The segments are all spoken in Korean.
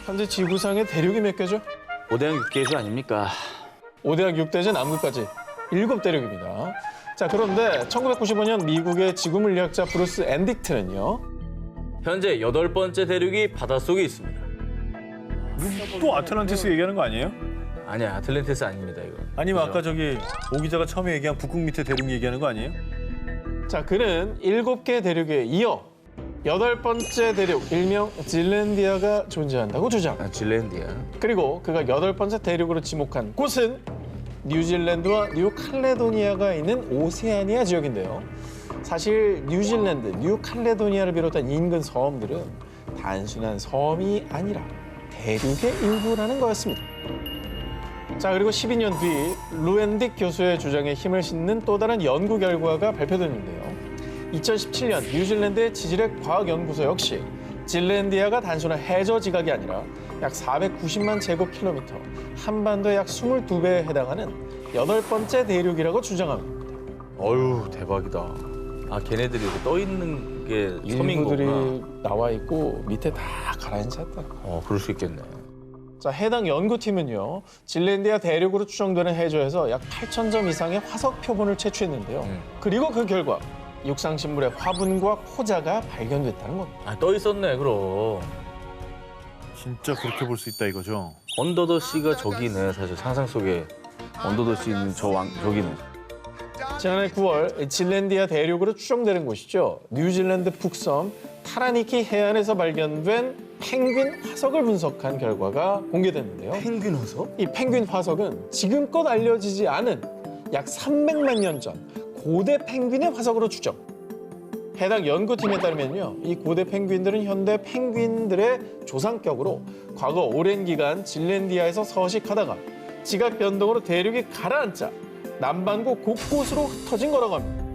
현재 지구상의 대륙이 몇 개죠? 5대양 6개주 아닙니까? 5대양 6대제 남극까지 7대륙입니다. 자, 그런데 1995년 미국의 지구물리학자 브루스 앤딕트는요. 현재 8번째 대륙이 바닷속에 있습니다. 또 아틀란티스 얘기하는 거 아니에요? 아니야, 아틀란티스 아닙니다, 이거. 아니면 그죠? 아까 저기 오 기자가 처음에 얘기한 북극 밑에 대륙 얘기하는 거 아니에요? 자, 그는 7개 대륙에 이어 8번째 대륙, 일명 질랜디아가 존재한다고 주장. 아, 질랜디아. 그리고 그가 8번째 대륙으로 지목한 곳은 뉴질랜드와 뉴칼레도니아가 있는 오세아니아 지역인데요. 사실 뉴질랜드, 뉴칼레도니아를 비롯한 인근 섬들은 단순한 섬이 아니라 대륙의 일부라는 거였습니다. 자, 그리고 12년 뒤 루엔딕 교수의 주장에 힘을 싣는 또 다른 연구 결과가 발표됐는데요. 2017년 뉴질랜드의 지질학 과학연구소 역시 질랜디아가 단순한 해저 지각이 아니라 약 490만 제곱킬로미터, 한반도의 약 22배에 해당하는 8번째 대륙이라고 주장합니다. 어휴, 대박이다. 아, 걔네들이 이렇게 떠 있는 게 섬인 일부들이 거구나. 나와 있고 밑에 다 가라앉았다. 그럴 수 있겠네. 자, 해당 연구팀은요, 질랜디아 대륙으로 추정되는 해저에서 약 8,000점 이상의 화석 표본을 채취했는데요. 그리고 그 결과 육상신물의 화분과 포자가 발견됐다는 겁니다. 아, 떠 있었네, 그럼. 진짜 그렇게 볼 수 있다 이거죠? 언더더 씨가 저기네, 사실 상상 속에. 언더더 씨 있는 저기네. 지난해 9월 질랜디아 대륙으로 추정되는 곳이죠. 뉴질랜드 북섬 타라니키 해안에서 발견된 펭귄 화석을 분석한 결과가 공개됐는데요. 펭귄 화석? 이 펭귄 화석은 지금껏 알려지지 않은 약 300만 년 전 고대 펭귄의 화석으로 추정. 해당 연구팀에 따르면요, 이 고대 펭귄들은 현대 펭귄들의 조상격으로 과거 오랜 기간 질랜디아에서 서식하다가 지각 변동으로 대륙이 가라앉자 남반구 곳곳으로 흩어진 거라고 합니다.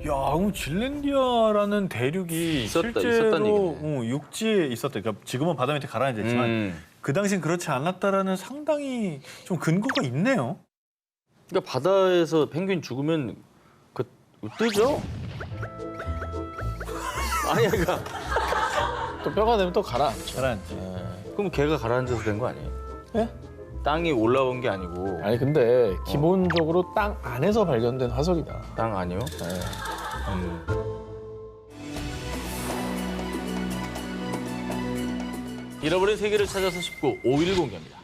야, 그럼 질랜디아라는 대륙이 있었다는 실제로 얘기네. 육지에 있었다. 그러니까 지금은 바다 밑에 가라앉았지만 그 당시엔 그렇지 않았다라는 상당히 좀 근거가 있네요. 그러니까 바다에서 펭귄 죽으면 그 뜨죠? 아니, 그러니까 또 뼈가 되면 또 가라앉죠. 가라앉지. 그럼 걔가 가라앉아서 된 거 아니에요? 예? 땅이 올라온 게 아니고 아니 근데 기본적으로 땅 안에서 발견된 화석이다. 땅 아니요? 잃어버린 세계를 찾아서 19 5일 공개합니다.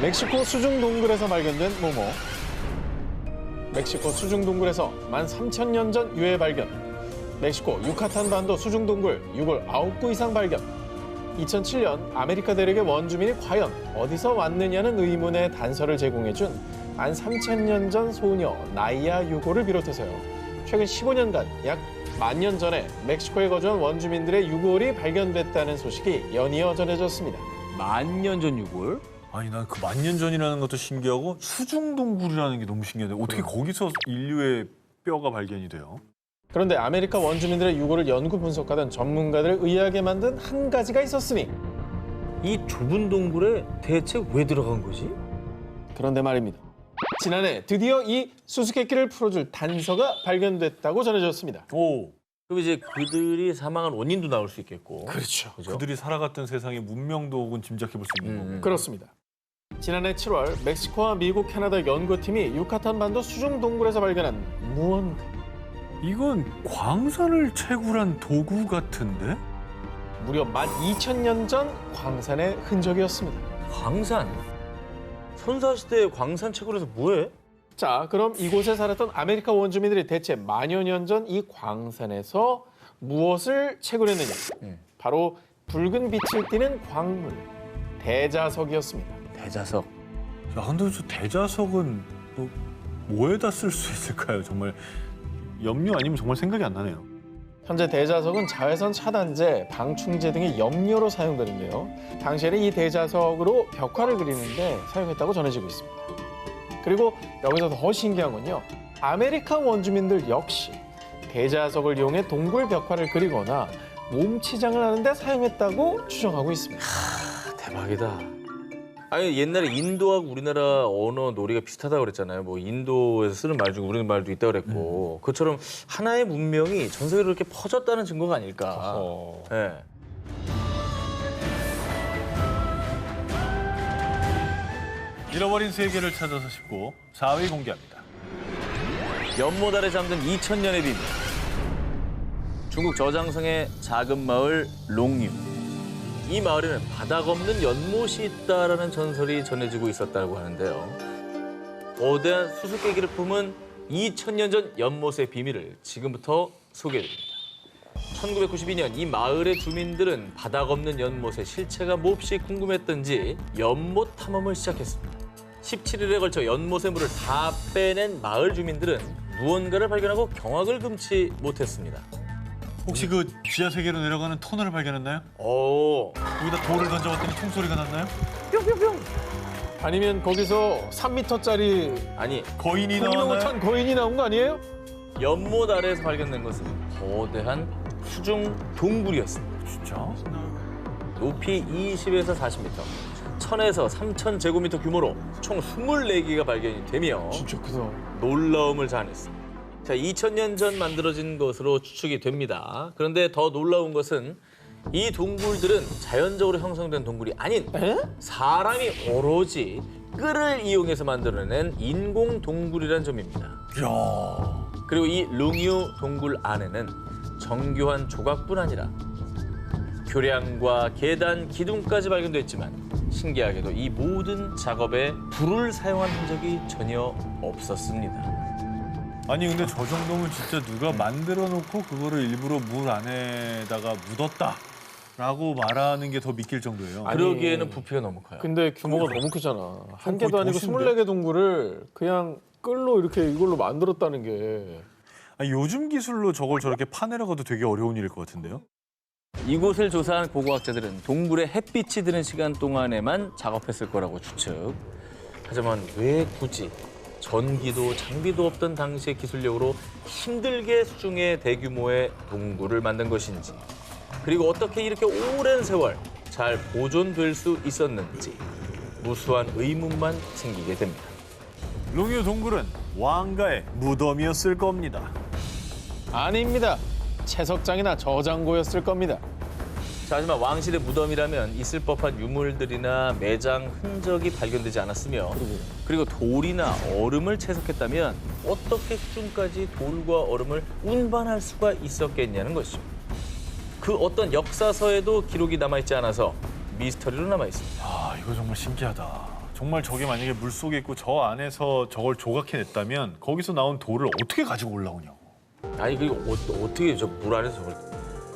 멕시코 수중 동굴에서 발견된 모모. 멕시코 수중 동굴에서 13,000년 전 유해 발견. 멕시코 유카탄 반도 수중 동굴 6월 9구 이상 발견. 2007년 아메리카 대륙의 원주민이 과연 어디서 왔느냐는 의문의 단서를 제공해준 13,000년 전 소녀 나이아 유고를 비롯해서요. 최근 15년간 약 10,000년 전에 멕시코에 거주한 원주민들의 유골이 발견됐다는 소식이 연이어 전해졌습니다. 10,000년 전 유골? 아니 난 그 10,000년 전이라는 것도 신기하고 수중동굴이라는 게 너무 신기한데 어떻게 거기서 인류의 뼈가 발견이 돼요? 그런데 아메리카 원주민들의 유골을 연구 분석하던 전문가들을 의아하게 만든 한 가지가 있었으니 이 좁은 동굴에 대체 왜 들어간 거지? 그런데 말입니다. 지난해 드디어 이 수수께끼를 풀어줄 단서가 발견됐다고 전해졌습니다. 오, 그럼 이제 그들이 사망한 원인도 나올 수 있겠고. 그렇죠. 그죠? 그들이 살아갔던 세상의 문명도 혹은 짐작해 볼 수 있는 거고. 그렇습니다. 지난해 7월 멕시코와 미국, 캐나다 연구팀이 유카탄 반도 수중 동굴에서 발견한 무언가. 이건 광산을 채굴한 도구 같은데? 무려 12,000년 전 광산의 흔적이었습니다. 광산? 선사시대에 광산 채굴해서 뭐해? 자, 그럼 이곳에 살았던 아메리카 원주민들이 대체 만여 년 전 이 광산에서 무엇을 채굴했느냐? 바로 붉은 빛을 띠는 광물, 대자석이었습니다. 대자석. 야, 근데 저 대자석은 또 뭐에다 쓸 수 있을까요? 정말 염료 아니면 정말 생각이 안 나네요. 현재 대자석은 자외선 차단제, 방충제 등의 염료로 사용되는데요. 당시에는 이 대자석으로 벽화를 그리는데 사용했다고 전해지고 있습니다. 그리고 여기서 더 신기한 건요. 아메리카 원주민들 역시 대자석을 이용해 동굴 벽화를 그리거나 몸치장을 하는데 사용했다고 추정하고 있습니다. 대박이다. 아니 옛날에 인도하고 우리나라 언어 놀이가 비슷하다고 그랬잖아요. 뭐 인도에서 쓰는 말 중에 우리 말도 있다고 그랬고 그것처럼 하나의 문명이 전 세계로 이렇게 퍼졌다는 증거가 아닐까. 예. 잃어버린 세계를 찾아서 싶고 4위 공개합니다. 연못 아래 잠든 2000년의 비밀. 중국 저장성의 작은 마을 롱유. 이 마을에는 바닥 없는 연못이 있다라는 전설이 전해지고 있었다고 하는데요. 거대한 수수께끼를 품은 2000년 전 연못의 비밀을 지금부터 소개해드립니다. 1992년 이 마을의 주민들은 바닥 없는 연못의 실체가 몹시 궁금했던지 연못 탐험을 시작했습니다. 17일에 걸쳐 연못의 물을 다 빼낸 마을 주민들은 무언가를 발견하고 경악을 금치 못했습니다. 혹시 그 지하 세계로 내려가는 터널을 발견했나요? 오, 거기다 돌을 던져봤더니 총소리가 났나요? 아니면 거기서 3m짜리 아니 거인이 생명 나왔나요? 못한 거인이 나온 거 아니에요? 연못 아래에서 발견된 것은 거대한 수중 동굴이었습니다. 진짜? 높이 20에서 40m, 1000에서 3000 제곱미터 규모로 총 24개가 발견이 되며 진짜 크다. 놀라움을 자아냈습니다. 자, 2000년 전 만들어진 것으로 추측이 됩니다. 그런데 더 놀라운 것은 이 동굴들은 자연적으로 형성된 동굴이 아닌 사람이 오로지 끈을 이용해서 만들어낸 인공 동굴이라는 점입니다. 이야. 그리고 이 룽유 동굴 안에는 정교한 조각뿐 아니라 교량과 계단, 기둥까지 발견됐지만 신기하게도 이 모든 작업에 불을 사용한 흔적이 전혀 없었습니다. 아니 근데 저 정도면 진짜 누가 만들어 놓고 그거를 일부러 물 안에다가 묻었다라고 말하는 게 더 믿길 정도예요. 그러기에는 부피가 너무 커요. 근데 규모가 너무 크잖아. 한 개도 거의 아니고 도시인데? 24개 동굴을 그냥 끌로 이렇게 이걸로 만들었다는 게. 아니, 요즘 기술로 저걸 저렇게 파내려가도 되게 어려운 일일 것 같은데요? 이곳을 조사한 고고학자들은 동굴에 햇빛이 드는 시간 동안에만 작업했을 거라고 추측. 하지만 왜 굳이 전기도 장비도 없던 당시의 기술력으로 힘들게 수중의 대규모의 동굴을 만든 것인지, 그리고 어떻게 이렇게 오랜 세월 잘 보존될 수 있었는지 무수한 의문만 생기게 됩니다. 롱유 동굴은 왕가의 무덤이었을 겁니다. 아닙니다. 채석장이나 저장고였을 겁니다. 자, 하지만 왕실의 무덤이라면 있을 법한 유물들이나 매장 흔적이 발견되지 않았으며, 그리고 돌이나 얼음을 채석했다면 어떻게 수중까지 돌과 얼음을 운반할 수가 있었겠냐는 것이죠. 그 어떤 역사서에도 기록이 남아있지 않아서 미스터리로 남아있습니다. 아, 이거 정말 신기하다. 정말 저게 만약에 물속에 있고 저 안에서 저걸 조각해냈다면 거기서 나온 돌을 어떻게 가지고 올라오냐고. 아니, 그리고 어떻게 저 물 안에서 저걸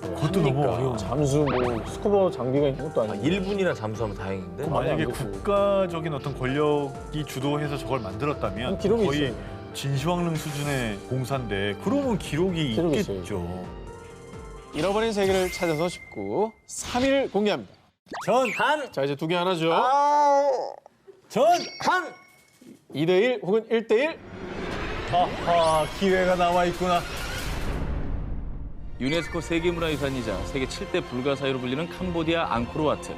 그것도 너무 어려워. 잠수 뭐 스쿠버 장비가 있는 것도 아니고. 1분이나 잠수하면 다행인데? 만약에 안 되고. 국가적인 어떤 권력이 주도해서 저걸 만들었다면 기록이 거의 있어요. 진시황릉 수준의 공사인데 그러면 기록이 기록이 있겠죠. 잃어버린 세계를 찾아서 싶고 3위를 공개합니다. 한! 자, 이제 두 개 하나죠. 한! 2대1 혹은 1대1. 하하, 기회가 남아있구나. 유네스코 세계문화유산이자 세계 7대 불가사의로 불리는 캄보디아 앙코르와트.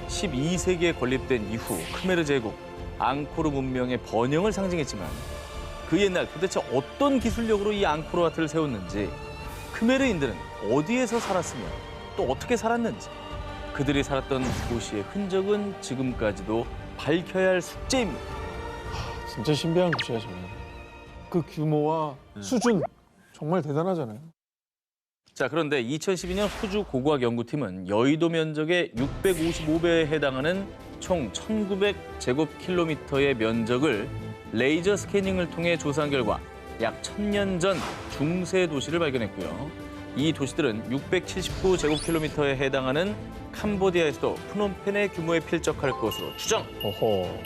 12세기에 건립된 이후 크메르 제국, 앙코르 문명의 번영을 상징했지만 그 옛날 도대체 어떤 기술력으로 이 앙코르와트를 세웠는지, 크메르인들은 어디에서 살았으며 또 어떻게 살았는지, 그들이 살았던 도시의 흔적은 지금까지도 밝혀야 할 숙제입니다. 진짜 신비한 곳이야, 저는. 그 규모와 수준 정말 대단하잖아요. 자, 그런데 2012년 호주 고고학 연구팀은 여의도 면적의 655배에 해당하는 총 1900제곱킬로미터의 면적을 레이저 스캐닝을 통해 조사한 결과 약 1000년 전 중세 도시를 발견했고요. 이 도시들은 679제곱킬로미터에 해당하는 캄보디아에서도 프놈펜의 규모에 필적할 것으로 추정. 어허.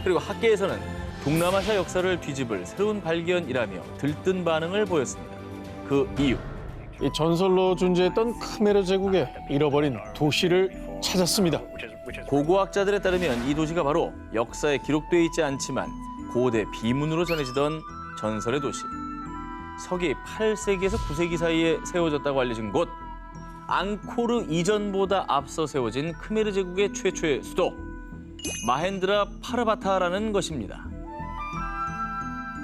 그리고 학계에서는 동남아시아 역사를 뒤집을 새로운 발견이라며 들뜬 반응을 보였습니다. 그 이유. 이 전설로 존재했던 크메르 제국의 잃어버린 도시를 찾았습니다. 고고학자들에 따르면 이 도시가 바로 역사에 기록되어 있지 않지만 고대 비문으로 전해지던 전설의 도시. 서기 8세기에서 9세기 사이에 세워졌다고 알려진 곳. 앙코르 이전보다 앞서 세워진 크메르 제국의 최초의 수도. 마헨드라 파르바타라는 것입니다.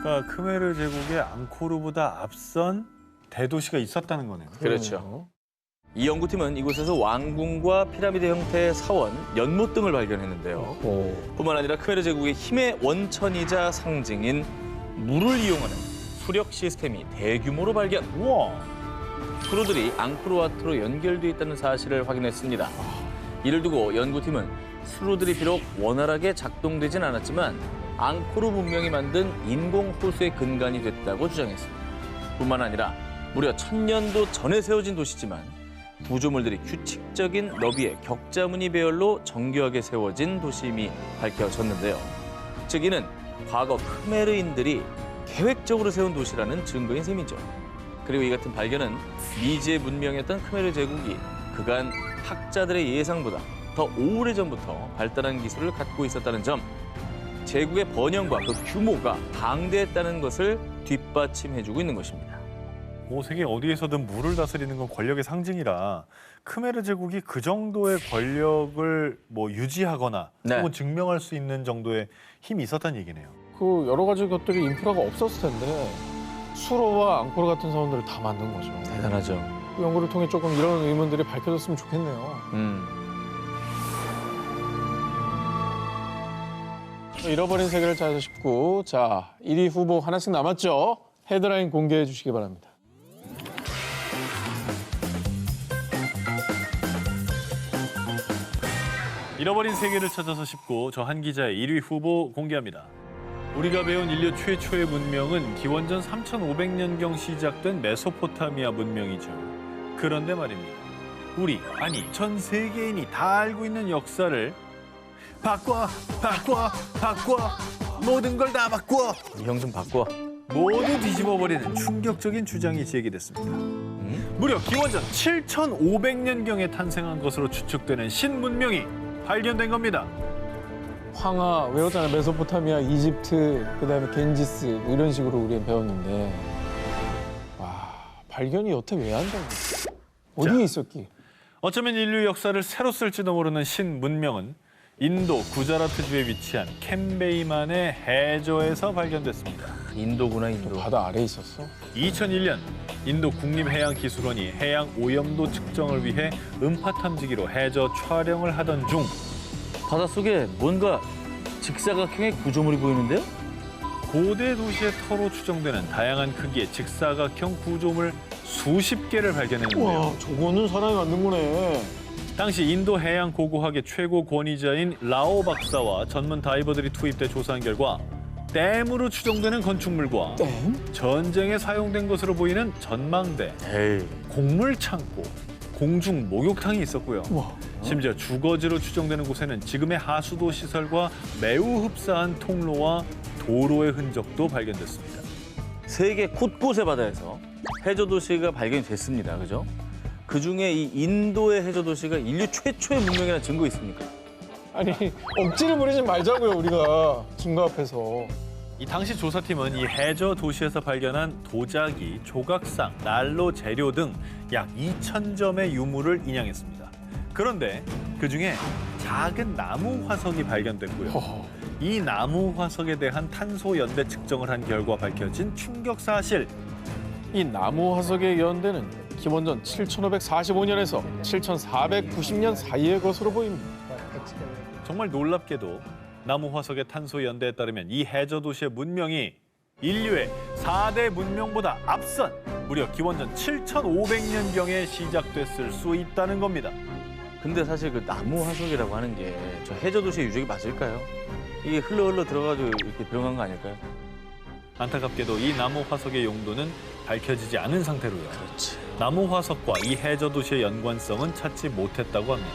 그러니까 크메르 제국의 앙코르보다 앞선 대도시가 있었다는 거네요. 그렇죠. 이 연구팀은 이곳에서 왕궁과 피라미드 형태의 사원, 연못 등을 발견했는데요. 오. 뿐만 아니라 크메르 제국의 힘의 원천이자 상징인 물을 이용하는 수력 시스템이 대규모로 발견. 우와. 수로들이 앙코르와트로 연결돼 있다는 사실을 확인했습니다. 이를 두고 연구팀은 수로들이 비록 원활하게 작동되진 않았지만 앙코르 문명이 만든 인공 호수의 근간이 됐다고 주장했습니다. 뿐만 아니라 무려 1000년도 전에 세워진 도시지만 구조물들이 규칙적인 너비의 격자무늬 배열로 정교하게 세워진 도시임이 밝혀졌는데요. 즉 이는 과거 크메르인들이 계획적으로 세운 도시라는 증거인 셈이죠. 그리고 이 같은 발견은 미지의 문명이었던 크메르 제국이 그간 학자들의 예상보다 더 오래전부터 발달한 기술을 갖고 있었다는 점, 제국의 번영과 그 규모가 방대했다는 것을 뒷받침해주고 있는 것입니다. 세계 어디에서든 물을 다스리는 건 권력의 상징이라 크메르 제국이 그 정도의 권력을 유지하거나 네. 혹은 증명할 수 있는 정도의 힘이 있었다는 얘기네요. 그 여러 가지 것들이 인프라가 없었을 텐데 수로와 앙코르 같은 사원들을 다 만든 거죠. 대단하죠. 그 연구를 통해 조금 이런 의문들이 밝혀졌으면 좋겠네요. 잃어버린 세계를 찾아서 싶고, 자, 1위 후보 하나씩 남았죠? 헤드라인 공개해 주시기 바랍니다. 잃어버린 세계를 찾아서 싶고 저 한 기자의 1위 후보 공개합니다. 우리가 배운 인류 최초의 문명은 기원전 3500년경 시작된 메소포타미아 문명이죠. 그런데 말입니다. 전 세계인이 다 알고 있는 역사를 바꿔, 모든 걸 다 바꿔, 이 형 좀 바꿔. 모두 뒤집어버리는 충격적인 주장이 제기됐습니다. 무려 기원전 7500년경에 탄생한 것으로 추측되는 신문명이 발견된 겁니다. 황하 외웠잖아요. 메소포타미아, 이집트, 그다음에 겐지스 이런 식으로 우리는 배웠는데, 와, 발견이 여태 왜 안 된 거지? 어디에 있었기? 어쩌면 인류 역사를 새로 쓸지도 모르는 신문명은 인도 구자라트주에 위치한 캠베이만의 해저에서 발견됐습니다. 인도구나, 인도. 바다 아래에 있었어? 2001년 인도 국립해양기술원이 해양 오염도 측정을 위해 음파 탐지기로 해저 촬영을 하던 중 바닷속에 뭔가 직사각형의 구조물이 보이는데요? 고대 도시의 터로 추정되는 다양한 크기의 직사각형 구조물 수십 개를 발견했는데요. 와, 저거는 사람이 만든 거네. 당시 인도 해양 고고학의 최고 권위자인 라오 박사와 전문 다이버들이 투입돼 조사한 결과 댐으로 추정되는 건축물과 땡? 전쟁에 사용된 것으로 보이는 전망대, 에이. 곡물 창고, 공중 목욕탕이 있었고요. 와. 심지어 주거지로 추정되는 곳에는 지금의 하수도 시설과 매우 흡사한 통로와 도로의 흔적도 발견됐습니다. 세계 곳곳의 바다에서 해저 도시가 발견이 됐습니다. 그죠? 그중에 이 인도의 해저 도시가 인류 최초의 문명이라는 증거 있습니까? 아니, 억지를 부리지 말자고요, 우리가. 증거 앞에서. 이 당시 조사팀은 이 해저 도시에서 발견한 도자기, 조각상, 난로 재료 등 약 2,000점의 유물을 인양했습니다. 그런데 그중에 작은 나무 화석이 발견됐고요. 허허. 이 나무 화석에 대한 탄소 연대 측정을 한 결과 밝혀진 충격 사실. 이 나무 화석의 연대는 기원전 7545년에서 7490년 사이의 것으로 보입니다. 정말 놀랍게도 나무 화석의 탄소 연대에 따르면 이 해저 도시의 문명이 인류의 4대 문명보다 앞선 무려 기원전 7500년경에 시작됐을 수 있다는 겁니다. 근데 사실 그 나무 화석이라고 하는 게 저 해저 도시의 유적이 맞을까요? 이게 흘러 들어가지고 이렇게 들어간 거 아닐까요? 안타깝게도 이 나무 화석의 용도는 밝혀지지 않은 상태로요. 그렇지. 나무 화석과 이 해저 도시의 연관성은 찾지 못했다고 합니다.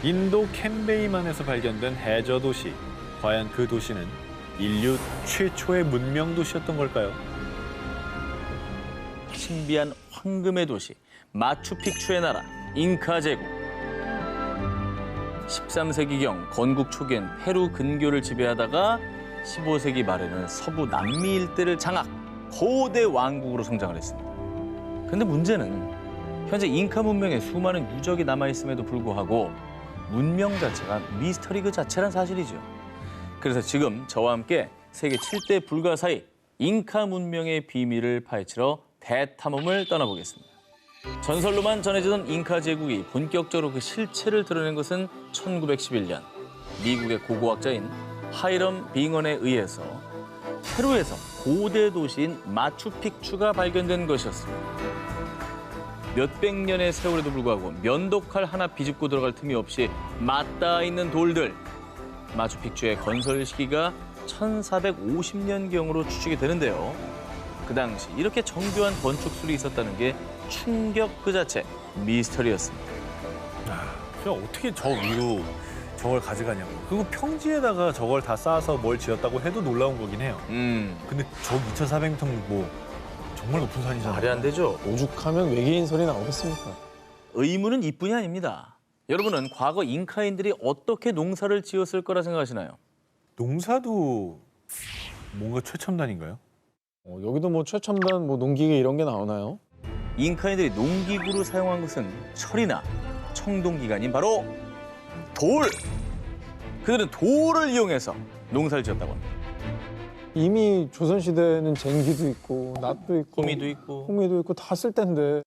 인도 캠베이만에서 발견된 해저 도시. 과연 그 도시는 인류 최초의 문명 도시였던 걸까요? 신비한 황금의 도시, 마추픽추의 나라, 잉카 제국. 13세기경 건국 초기엔 페루 근교를 지배하다가 15세기 말에는 서부 남미 일대를 장악, 거대 왕국으로 성장을 했습니다. 근데 문제는 현재 잉카 문명에 수많은 유적이 남아있음에도 불구하고 문명 자체가 미스터리 그 자체란 사실이죠. 그래서 지금 저와 함께 세계 7대 불가사의 잉카 문명의 비밀을 파헤치러 대탐험을 떠나보겠습니다. 전설로만 전해지던 잉카 제국이 본격적으로 그 실체를 드러낸 것은 1911년 미국의 고고학자인 하이럼 빙언에 의해서 페루에서 고대 도시인 마추픽추가 발견된 것이었습니다. 몇백 년의 세월에도 불구하고 면도칼 하나 비집고 들어갈 틈이 없이 맞닿아 있는 돌들. 마추픽추의 건설 시기가 1450년경으로 추측이 되는데요. 그 당시 이렇게 정교한 건축술이 있었다는 게 충격 그 자체, 미스터리였습니다. 그냥 어떻게 저 위로 저걸 가져가냐고. 그리고 평지에다가 저걸 다 쌓아서 뭘 지었다고 해도 놀라운 거긴 해요. 근데 저 2,400m 뭐 정말 높은 산이잖아요. 말이 안 되죠. 오죽하면 외계인 소리 나오겠습니까? 의문은 이뿐이 아닙니다. 여러분은 과거 잉카인들이 어떻게 농사를 지었을 거라 생각하시나요? 농사도 뭔가 최첨단인가요? 여기도 뭐 최첨단 뭐 농기계 이런 게 나오나요? 잉카인들이 농기구로 사용한 것은 철이나 청동기가 아닌 바로 돌! 그들은 돌을 이용해서 농사를 지었다고 합니다. 이미 조선시대에는 쟁기도 있고 낫도 있고 호미도 있고. 호미도 있고 다 쓸 텐데.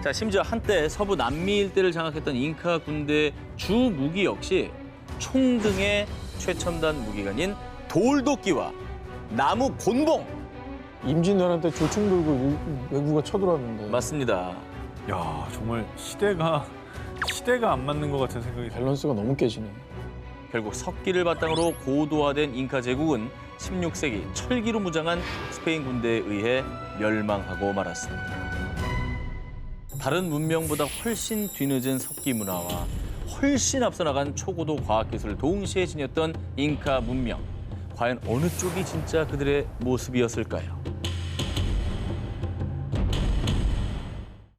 자, 심지어 한때 서부 남미 일대를 장악했던 잉카 군대의 주 무기 역시 총 등의 최첨단 무기가 아닌 돌도끼와 나무 곤봉! 임진왜란 때 조총 들고 외구가 쳐들어왔는데 맞습니다. 야, 정말 시대가 안 맞는 것 같은 생각이 들어요. 밸런스가 너무 깨지네. 결국 석기를 바탕으로 고도화된 잉카 제국은 16세기 철기로 무장한 스페인 군대에 의해 멸망하고 말았습니다. 다른 문명보다 훨씬 뒤늦은 석기 문화와 훨씬 앞서 나간 초고도 과학기술을 동시에 지녔던 잉카 문명. 과연 어느 쪽이 진짜 그들의 모습이었을까요?